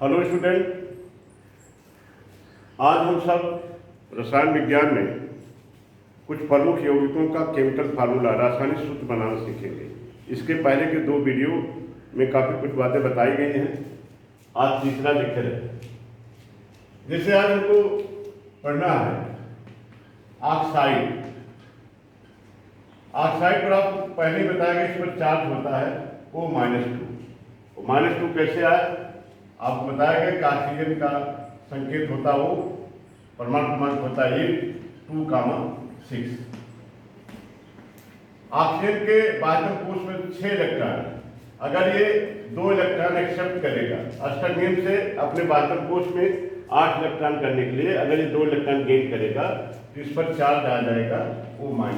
Hello student, आज हम सब रसायन विज्ञान में कुछ प्रमुख यौगिकों का केमिकल फार्मूला रासायनिक सूत्र बनाना सीखेंगे। इसके पहले के दो वीडियो में काफ़ी कुछ बातें बताई गई हैं। आज तीसरा लेक्चर है। जैसे आज हमको पढ़ना है ऑक्साइड। ऑक्साइड पर आपको पहले ही बताया गया, इस पर चार्ज होता है O-2। -2 कैसे आया आपको बताया गया कि ऑक्सीजन का संकेत होता वो परमाणु क्रमांक होता है 2,6। ऑक्सीजन के बाध्यम कोष में 6 इलेक्ट्रॉन, अगर ये 2 इलेक्ट्रॉन एक्सेप्ट करेगा अस्टर नियम से अपने बाध्यम कोष में 8 इलेक्ट्रॉन करने के लिए, अगर ये 2 इलेक्ट्रॉन गेन करेगा तो इस पर चार्ज आ जाएगा O-2।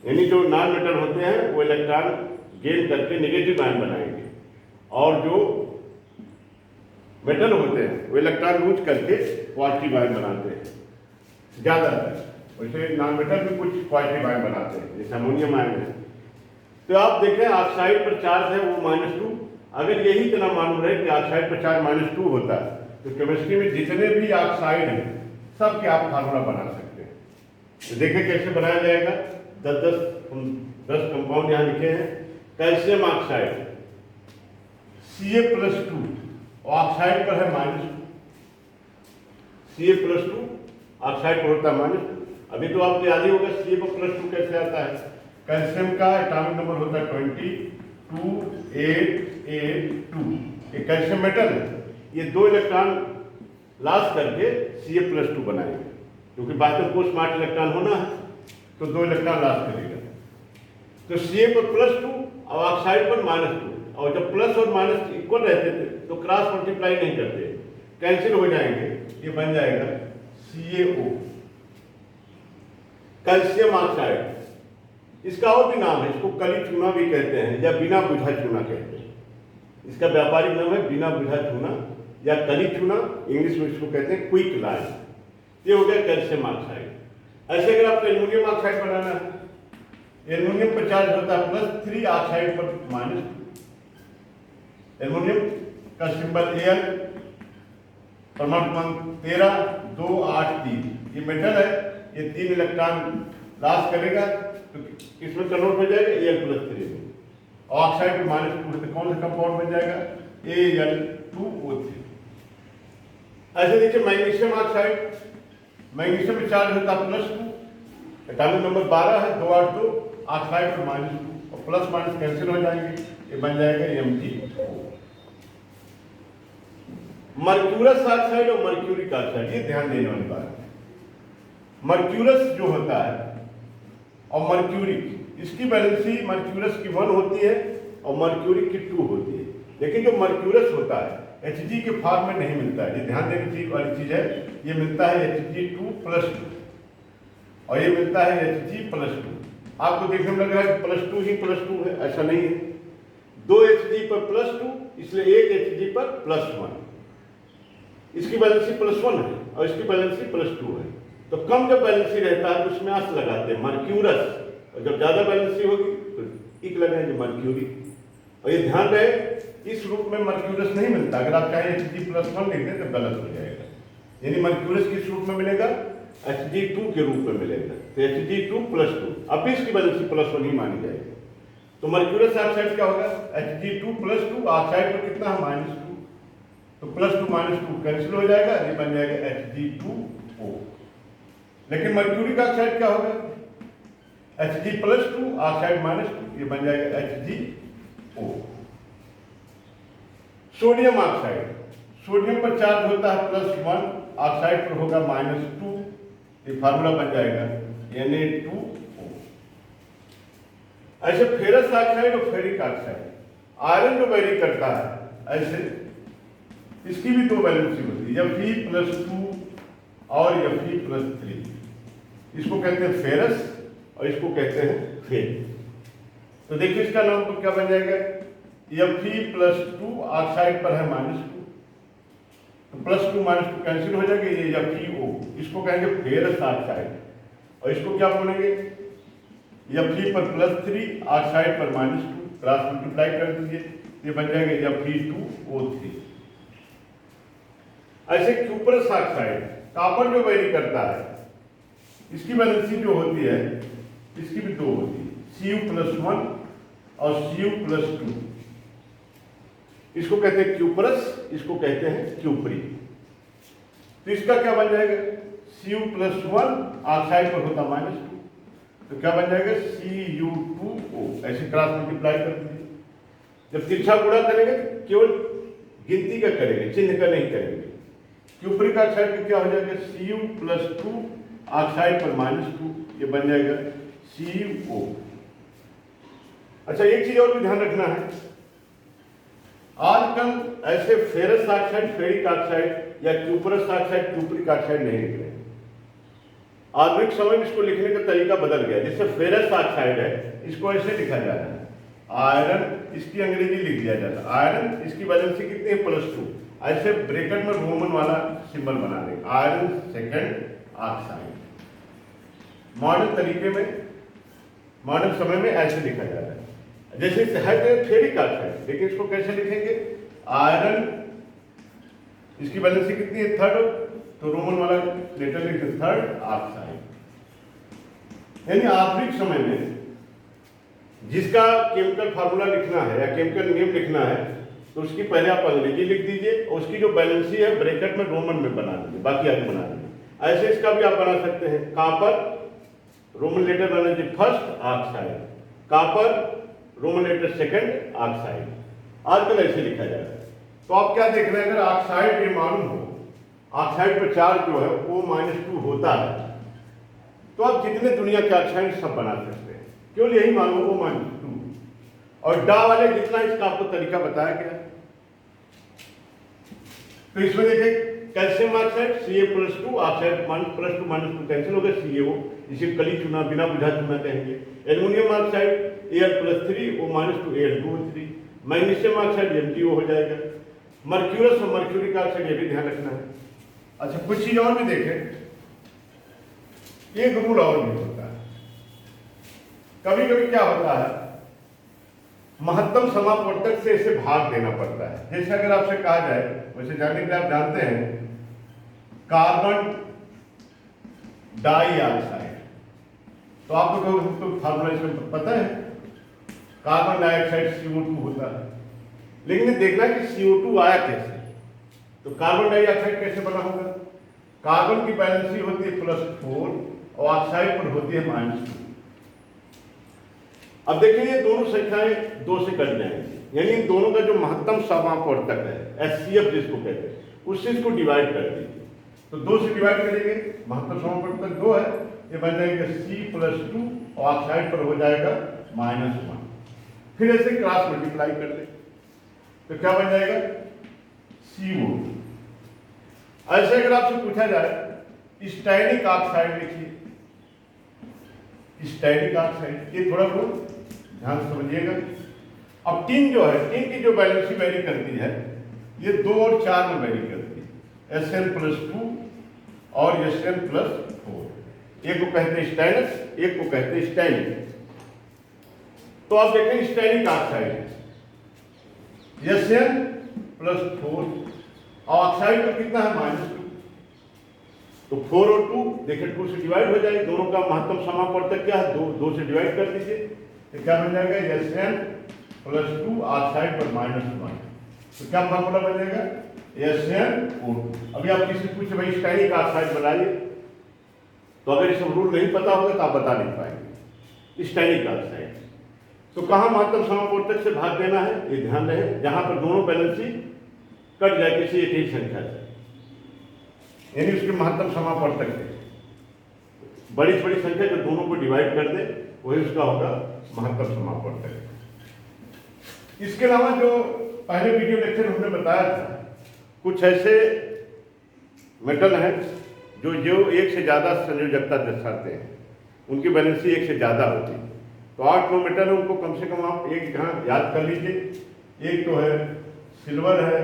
यानी जो नॉन मेटल होते हैं वो इलेक्ट्रॉन गेन करके नेगेटिव आयन बनाएंगे, और जो मेटल होते हैं वो इलेक्ट्रॉन लूज करके पॉजिटिव आयन बनाते हैं ज़्यादातर। वैसे नॉन मेटल भी कुछ पॉजिटिव आयन बनाते हैं, जैसे अमोनियम आयन है। तो आप देखें ऑक्साइड पर चार्ज है वो -2। अगर यही इतना मालूम रहे कि ऑक्साइड पर चार्ज -2 होता है तो केमिस्ट्री में जितने भी ऑक्साइड हैं सबके आप फार्मूला बना सकते हैं। तो देखें कैसे बनाया जाएगा। 10 कंपाउंड यहाँ लिखे हैं। कैल्शियम ऑक्साइड Ca+2, ऑक्साइड पर है -2। Ca+2 ऑक्साइड पर होता है -2। अभी तो आपको याद ही होगा Ca+2 कैसे आता है। कैल्शियम का एटॉमिक नंबर होता है 22,8,8,2। ये कैल्शियम मेटल है, ये 2 इलेक्ट्रॉन लॉस करके Ca+2 बनाएंगे, क्योंकि बाध्यम कोष में 8 इलेक्ट्रॉन होना है तो 2 इलेक्ट्रॉन लॉस करेगा। तो Ca पर +2 और ऑक्साइड पर -2, और जब प्लस और माइनस इक्वल रहते थे तो क्रॉस मल्टीप्लाई नहीं करते, कैंसिल हो जाएंगे, ये बन जाएगा CaO कैल्शियम ऑक्साइड। इसका और भी नाम है, इसको कली चूना भी कहते हैं या बिना बुझा चूना कहते हैं। इसका व्यापारिक नाम है बिना बुझा चूना या कली चूना, इंग्लिश में इसको कहते हैं क्विक लाइन। ये हो गया कैल्शियम ऑक्साइड। ऐसे अगर आपको एल्युमिनियम ऑक्साइड बनाना है, एल्युमिनियम पर चार्ज होता है +3, ऑक्साइड पर -2। एल्युमिनियम का सिंबल Al, परमाणु क्रमांक 13, 2, 8, 3। ये मेटल है, ये 3 इलेक्ट्रॉन लॉस करेगा तो किसमें कन्वर्ट हो जाएगा Al+3 में। ऑक्साइड पर -2 है तो कौन सा कंपाउंड बन जाएगा Al2O3। ऐसे देखिए मैग्नीशियम ऑक्साइड, मैग्नीशियम में चार्ज होता है +2, एटॉमिक नंबर 12 है 282, ऑक्साइड पर -2, और प्लस माइनस कैंसिल हो जाएंगे, ये बन जाएगा MgO। मर्क्यूरस ऑक्साइड और मर्क्यूरिक ऑक्साइड, ये ध्यान देने वाली बात है। मर्क्यूरस जो होता है और मर्क्यूरिक, इसकी वैलेंसी मर्क्यूरस की 1 होती है और मर्क्यूरिक की 2 होती है। लेकिन जो मर्क्यूरस होता है Hg के फॉर्म में नहीं मिलता है, ये ध्यान देने वाली चीज है। ये मिलता है Hg2+2 और ये मिलता है Hg+2। आपको देखने में लग रहा है +2 ही +2 है, ऐसा नहीं है। 2 Hg पर +2, इसलिए 1 Hg पर +1। इसकी बैलेंसी +1 है और इसकी बैलेंसी +2 है। तो कम जब बैलेंसी रहता है तो उसमें आस लगाते हैं मर्क्यूरस, और जब ज्यादा बैलेंसी होगी तो इक लगाएंगे मर्क्यूरी। और ये ध्यान रहे इस रूप में मर्क्यूरस नहीं मिलता। अगर आप चाहें Hg+1 लिख दें तो गलत हो जाएगा। यानी मर्क्यूरस किस रूप में मिलेगा, Hg2 के रूप में मिलेगा, तो Hg2+2। अब भी इसकी बैलेंसी +1 ही मानी जाएगी। तो मर्क्यूरस ऑक्साइड क्या होगा, Hg2+2, ऑक्साइड पर कितना है -2, तो +2 -2 कैंसिल हो जाएगा, ये बन जाएगा Hg2O। लेकिन मर्क्यूरिक ऑक्साइड क्या होगा, Hg+2, ऑक्साइड -2, ये बन जाएगा HgO। सोडियम ऑक्साइड, सोडियम पर चार्ज होता है +1, ऑक्साइड पर होगा -2, ये फार्मूला बन जाएगा Na2O। ऐसे फेरस ऑक्साइड और फेरिक ऑक्साइड, आयरन जो वेरी करता है, ऐसे इसकी भी 2 वैलेंसी होती है, Fe+2 और Fe+3। इसको कहते हैं फेरस और इसको कहते हैं फेर। तो देखिए इसका नाम तो क्या बन जाएगा, Fe+2, ऑक्साइड पर है -2, तो +2 -2 कैंसिल हो जाएगा, ये FeO। इसको कहेंगे फेरस ऑक्साइड। और इसको क्या बोलेंगे, Fe पर +3, ऑक्साइड पर -2, क्रॉस मल्टीप्लाई कर दीजिए, ये बन जाएगा Fe2O3। ऐसे क्यूपरस ऑक्साइड कॉपर जो वेरी करता है, इसकी वैलेंसी जो होती है, इसकी भी दो होती है, Cu+1 और Cu+2। इसको कहते हैं क्यूपरस, इसको कहते हैं क्यूपरी। तो इसका क्या बन जाएगा, Cu+1 ऑक्साइड पर होता -2, तो क्या बन जाएगा Cu2O। ऐसे क्रॉस मल्टीप्लाई कर दीजिए। जब तिरछा गुणा करेंगे केवल गिनती का करेंगे, चिन्ह का नहीं करेंगे। क्यूपरिक ऑक्साइड का क्या हो जाएगा, Cu+2 ऑक्साइड पर -2, ये बन जाएगा CO। अच्छा, एक चीज और भी ध्यान रखना है, आजकल ऐसे फेरस ऑक्साइड, फेरिक ऑक्साइड या क्यूपरस ऑक्साइड, क्यूपरिक ऑक्साइड नहीं लिख रहे। आधुनिक समय में इसको लिखने का तरीका बदल गया। जैसे फेरस ऑक्साइड है, इसको ऐसे लिखा जा रहा है आयरन, इसकी अंग्रेजी लिख दिया जाता है आयरन, इसकी वैलेंसी कितनी है +2, ऐसे ब्रैकेट में रोमन वाला सिंबल बना देंगे, आयरन सेकेंड ऑक्साइड। मॉडर्न तरीके में, मॉडर्न समय में ऐसे लिखा जा रहा है। जैसे है फेरिक ऑक्साइड, लेकिन इसको कैसे लिखेंगे, आयरन, इसकी वैलेंसी कितनी है 3rd, तो रोमन वाला लेटर लिखते 3rd ऑक्साइड। यानी आधुनिक समय में जिसका केमिकल फार्मूला लिखना है या केमिकल नेम लिखना है, तो उसकी पहले आप अंग्रेजी लिख दीजिए और उसकी जो बैलेंसी है ब्रैकेट में रोमन में बना दीजिए, बाकी आगे बना दीजिए। ऐसे इसका भी आप बना सकते हैं, कॉपर रोमन लेटर बना दीजिए 1st oxide, copper Roman letter 2nd oxide. आजकल ऐसे लिखा जाता है। तो आप क्या देख रहे हैं, अगर ऑक्साइड ये मालूम हो, ऑक्साइड पर चार्ज जो है O-2 होता है, तो आप जितने दुनिया के ऑक्साइड सब बना सकते हैं, केवल यही मालूम O-2। और डा वाले जितना इसका आपको तरीका बताया गया। तो इसमें देखिए calcium oxide Ca+2 oxide +2 cancel हो गया CaO, इसे कली चुना बिना बुझा चुना कहेंगे। Aluminium oxide Al+3 O-2 Al2O3, magnesium oxide MgO हो जाएगा। मर्क्यूरस और मर्क्यूरिक ऑक्साइड, ये भी ध्यान रखना है। अच्छा, कुछ चीज और भी देखें, एक रूल और भी होता है। कभी कभी क्या होता है, महत्तम समापवर्तक से इसे भाग देना पड़ता है। जैसे अगर आपसे कहा जाए, वैसे जाने के आप जानते हैं कार्बन डाइऑक्साइड, तो आपको तो फार्मूला इसमें पता है, कार्बन डाइऑक्साइड CO2 होता है। लेकिन देखना कि CO2 आया कैसे, तो कार्बन डाइऑक्साइड कैसे बना होगा, कार्बन की बैलेंसी होती है +4 और ऑक्साइड पर होती है -2। अब देखिए ये दोनों संख्याएं 2 से कट जाएंगी, यानी इन दोनों का जो महत्तम समापवर्तक है HCF जिसको कहते हैं, उससे इसको डिवाइड कर दीजिए। तो 2 से डिवाइड करेंगे, महत्तम समापवर्तक 2 है, ये बन जाएगा C+2 और ऑक्साइड पर हो जाएगा -1। फिर ऐसे क्रॉस मल्टीप्लाई कर ले, तो क्या बन जाएगा CO। ऐसे अगर आपसे पूछा जाए स्टैटिक ऑक्साइड लिखिए, स्टैटिक ऑक्साइड, ये थोड़ा बहुत ध्यान समझिएगा। अब टीन जो है, टीन की जो वैलेंसी वेरी करती है, ये 2 और 4 में वेरी करती है, Sn+2 और Sn+4। एक को कहते हैं स्टैनस, एक को कहते हैं स्टैनिक। तो आप देखें स्टैनिक ऑक्साइड Sn+4 और ऑक्साइड पर कितना है -2, तो 4 और 2 देखिए 2 से डिवाइड हो जाएगा, दोनों का महत्तम समापवर्तक क्या है 2 से डिवाइड कर दीजिए, तो क्या बन जाएगा Sn+2 ऑक्साइड पर -1। तो क्या फार्मूला बन जाएगा SnO2। अभी आप किसी पूछे भाई स्टैनिक ऑक्साइड बनाइए, तो अगर ये सब रूल नहीं पता होगा तो आप बता नहीं पाएंगे। स्टैनिक ऑक्साइड तो कहाँ महत्तम समापवर्तक से भाग देना है, ये ध्यान रहे, जहां पर दोनों बैलेंसी कट जाए किसी एक ही संख्या से, यानी उसके महत्तम समापवर्तक से बड़ी से बड़ी संख्या जो दोनों को डिवाइड कर दे वही उसका होगा महत्तम समापवर्तक। इसके अलावा जो पहले वीडियो लेक्चर हमने बताया था, कुछ ऐसे मेटल हैं जो एक से ज्यादा संयोजकता दर्शाते हैं, उनकी बैलेंसी 1 से ज्यादा होती है। तो 8 9 मेटल है, उनको कम से कम आप एक यहाँ याद कर लीजिए। एक तो है सिल्वर है,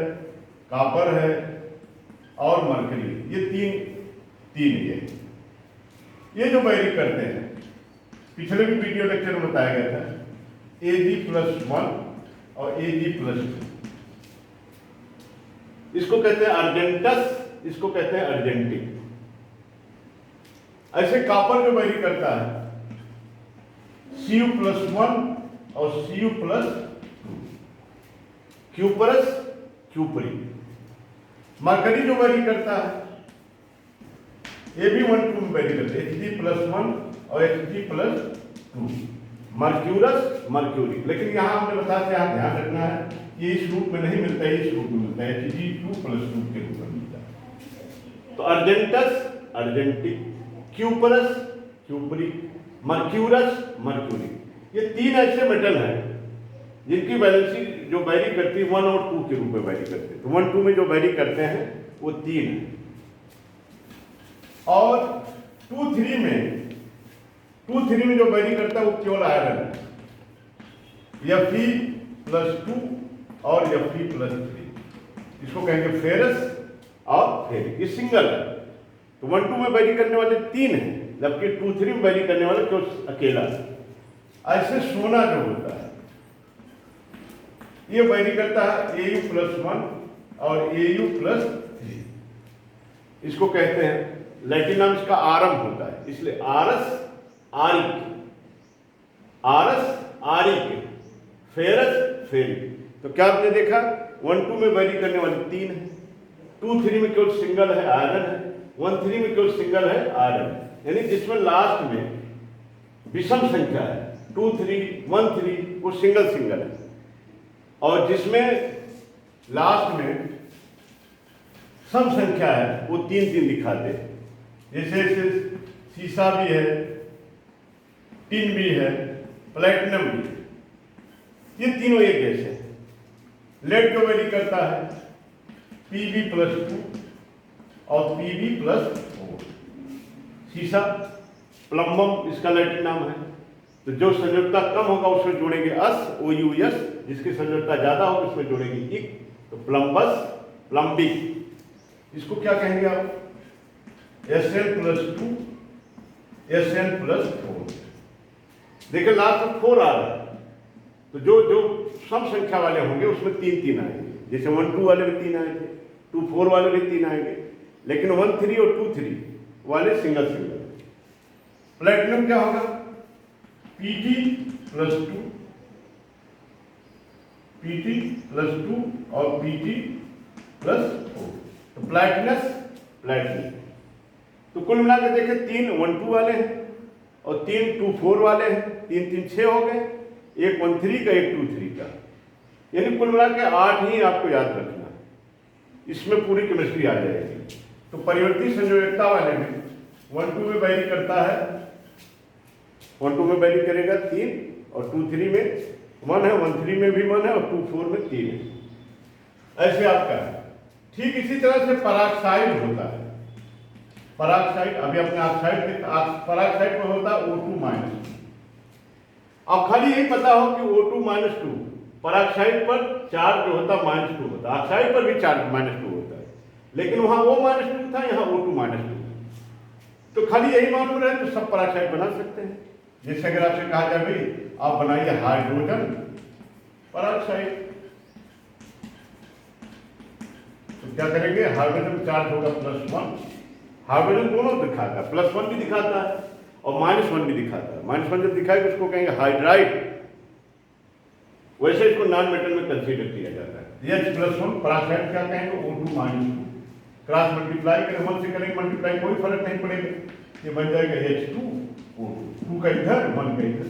कॉपर है और मरकरी, ये तीन ये जो वेरी करते हैं, पिछले भी वीडियो लेक्चर में बताया गया था Ag+1 और Ag+2, इसको कहते हैं अर्जेंटस इसको कहते हैं अर्जेंटिक। ऐसे कॉपर जो वेरी करता है Cu+1 और Cu+2, क्यूपरस क्यूपरी। मरकरी जो वेरी करता है ये भी 1,2 में वेरी करता है, Hg+1 और Hg+2, मर्क्यूरस मर्क्यूरी। लेकिन यहाँ हमने बताया यहाँ ध्यान रखना है ये इस रूप में नहीं मिलता है, इस रूप में मिलता है, Hg2+2 के रूप में मिलता है। तो अर्जेंटस अर्जेंटिक, क्यूपरस क्यूपरी, मर्क्यूरस मर्क्यूरी, ये 3 ऐसे मेटल हैं जिनकी वैलेंसी जो वेरी करती है 1 और 2 के रूप में वेरी करते हैं। तो 1, 2 में जो वेरी करते हैं वो 3 है। और 2, 3 में जो वेरी करता है वो केवल आयरन है, Fe+2 और Fe+3, इसको कहेंगे फेरस और फेरिक। ये सिंगल है। तो 1, 2 में वेरी करने वाले 3 हैं, जबकि 2, 3 में वेरी करने वाला केवल अकेला है। ऐसे सोना जो होता है ये वेरी करता है Au+1 और Au+3, इसको कहते हैं, लैटिन नाम इसका आरम होता है, इसलिए आरस आरिक, फेरस फेरिक। तो क्या आपने देखा 1, 2 में वेरी करने वाले 3 है, 2, 3 में केवल सिंगल है आयरन है, 1, 3 में केवल सिंगल है आयरन, यानी जिसमें लास्ट में विषम संख्या है 2, 3, 1, 3 वो सिंगल है, और जिसमें लास्ट में सम संख्या है वो 3, 3 दिखाते हैं। जैसे सीसा भी है, टिन भी है, प्लेटिनम भी है, ये तीनों एक जैसे हैं। लेड जो वेरी करता है Pb+2 और Pb+4, सीसा प्लम्बम इसका लैटिन नाम है। तो जो संयोजकता कम होगा उसमें जोड़ेंगे OUS, जिसकी संयोजकता ज्यादा होगी उसमें जोड़ेंगे इक। तो प्लम्बस प्लम्बिक, इसको क्या कहेंगे आप Sn+2 Sn+4। देखिए लास्ट में 4 आ रहा है, तो जो सम संख्या वाले होंगे उसमें 3, 3 आएंगे। जैसे 1, 2 वाले में 3 आएंगे, 2, 4 वाले में 3 आएंगे, लेकिन 1, 3 और 2, 3 वाले सिंगल। प्लेटिनम क्या होगा Pt+2 और Pt+4, तो प्लेटिनम। तो कुल मिला के देखें 3 1, 2 वाले हैं और 3 2, 4 वाले हैं, 3 3 6 हो गए, एक 1, 3 का, एक 2, 3 का, यानी कुल मिला के 8 ही आपको याद रखना, इसमें पूरी केमिस्ट्री आ जाएगी। तो परिवर्ती संयोजकता वाले में 1, 2 में वेरी करता है, 1, 2 में वेरी करेगा 3, और 2, 3 में 1 है, 1, 3 में भी 1 है, और 2, 4 में 3 है। ऐसे आपका ठीक इसी तरह से पराक्साइड होता है। पराक्साइड अभी अपने ऑक्साइड के पराक्साइड में होता है O2-। अब खाली यही पता हो कि O2-2 पराक्साइड पर चार्ज जो होता है -2 होता है, ऑक्साइड पर भी चार्ज -2 होता है, लेकिन वहां O-2 था, यहाँ O2-2। तो खाली यही मालूम रहे तो सब पराक्साइड बना सकते हैं। जैसे अगर आपसे कहा जाए भाई आप बनाइए हाइड्रोजन पराक्साइड, तो क्या करेंगे, हाइड्रोजन चार्ज होगा +1, हाइड्रोजन दोनों दिखाता है, +1 भी दिखाता है और -1 भी दिखाता है। -1 जब दिखाएगा उसको कहेंगे हाइड्राइड। वैसे इसको नॉन मेटल में कंसीडर किया जाता है। H+1 पराक्साइड क्या कहेंगे, O2-2, क्रॉस मल्टीप्लाई करें 1 से करेंगे मल्टीप्लाई, कोई फर्क नहीं पड़ेगा, ये बन जाएगा H2O2, 2 का इधर 1 का इधर,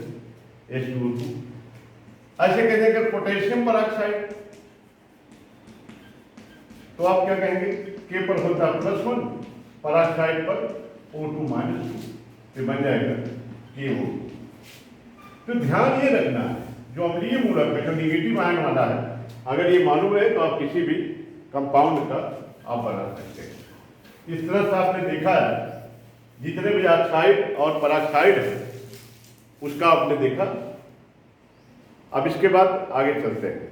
H2O2। ऐसे कह देंगे पोटेशियम पराक्साइड, तो आप क्या कहेंगे, K पर होता है +1, पराक्साइड पर O2-2, ये बन जाएगा KO। तो ध्यान ये रखना है जो अम्लीय मूलक है, जो निगेटिव आयन वाला है, अगर ये मालूम है तो आप किसी भी कंपाउंड का आप बना सकते हैं। इस तरह से आपने देखा है जितने भी ऑक्साइड और पराक्साइड है उसका आपने देखा। अब इसके बाद आगे चलते हैं।